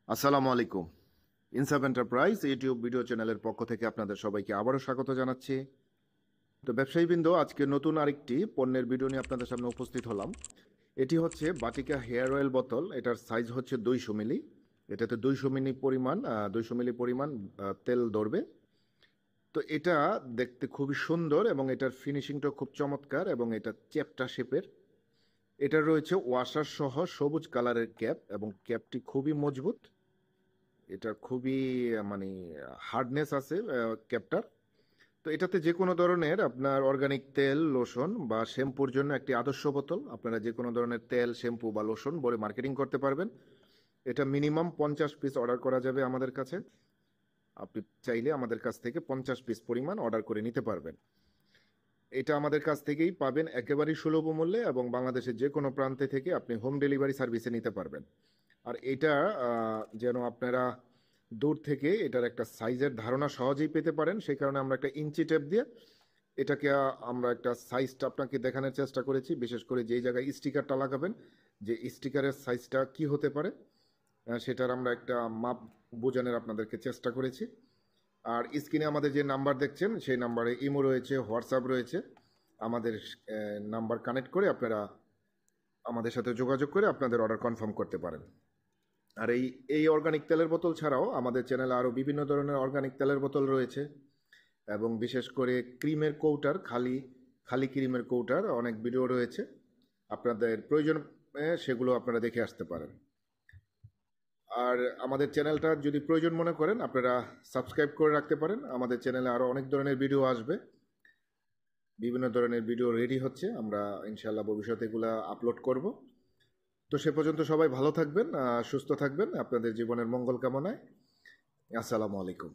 আসসালামু আলাইকুম। ইনসাফ এন্টারপ্রাইজ ইউটিউব ভিডিও চ্যানেলের পক্ষ থেকে আপনাদের সবাইকে আবারও স্বাগত জানাচ্ছি। তো ব্যবসায়ীবৃন্দ, আজকে নতুন আরেকটি পণ্যের ভিডিও নিয়ে আপনাদের সামনে উপস্থিত হলাম। এটি হচ্ছে বাটিকা হেয়ার অয়েল বোতল। এটার সাইজ হচ্ছে 200 মিলি। এটাতে 200 মিলি পরিমাণ তেল ধরবে। তো এটা দেখতে খুবই সুন্দর এবং এটার ফিনিশিংটা খুব চমৎকার এবং এটা চ্যাপ্টা শেপের। এটার রয়েছে ওয়াশার সহ সবুজ কালারের ক্যাপ এবং ক্যাপটি খুবই মজবুত। এটা খুবই মানে হার্ডনেস আছে ক্যাপটার। তো এটাতে যে কোনো ধরনের আপনার অর্গানিক তেল, লোশন বা শ্যাম্পুর জন্য একটি আদর্শ বোতল। আপনারা যে কোনো ধরনের তেল, শ্যাম্পু বা লোশন বলে মার্কেটিং করতে পারবেন। এটা মিনিমাম 50 পিস অর্ডার করা যাবে আমাদের কাছে। আপনি চাইলে আমাদের কাছ থেকে 50 পিস পরিমাণ অর্ডার করে নিতে পারবেন। এটা আমাদের কাছ থেকেই পাবেন একেবারেই সুলভ মূল্যে এবং বাংলাদেশের যে কোনো প্রান্তে থেকে আপনি হোম ডেলিভারি সার্ভিসে নিতে পারবেন। আর এটা যেন আপনারা দূর থেকে এটার একটা সাইজের ধারণা সহজেই পেতে পারেন, সেই কারণে আমরা একটা ইঞ্চি টেপ দিয়ে এটাকে আমরা একটা সাইজটা আপনাকে দেখানোর চেষ্টা করেছি। বিশেষ করে যেই জায়গায় স্টিকারটা লাগাবেন, যে স্টিকারের সাইজটা কি হতে পারে সেটার আমরা একটা মাপ বোঝানোর আপনাদেরকে চেষ্টা করেছি। আর স্ক্রিনে আমাদের যে নাম্বার দেখছেন সেই নাম্বারে ইমো রয়েছে, হোয়াটসঅ্যাপ রয়েছে। আমাদের নাম্বার কানেক্ট করে আপনারা আমাদের সাথে যোগাযোগ করে আপনাদের অর্ডার কনফার্ম করতে পারেন। আর এই অর্গানিক তেলের বোতল ছাড়াও আমাদের চ্যানেলে আরও বিভিন্ন ধরনের অর্গানিক তেলের বোতল রয়েছে এবং বিশেষ করে ক্রিমের কৌটার, খালি খালি ক্রিমের কৌটার অনেক ভিডিও রয়েছে। আপনাদের প্রয়োজন সেগুলো আপনারা দেখে আসতে পারেন। আর আমাদের চ্যানেলটা যদি প্রয়োজন মনে করেন আপনারা সাবস্ক্রাইব করে রাখতে পারেন। আমাদের চ্যানেলে আরও অনেক ধরনের ভিডিও আসবে, বিভিন্ন ধরনের ভিডিও রেডি হচ্ছে, আমরা ইনশাল্লাহ ভবিষ্যতে এগুলো আপলোড করব। তো সে পর্যন্ত সবাই ভালো থাকবেন, সুস্থ থাকবেন, আপনাদের জীবনের মঙ্গল কামনায়। আসসালামু আলাইকুম।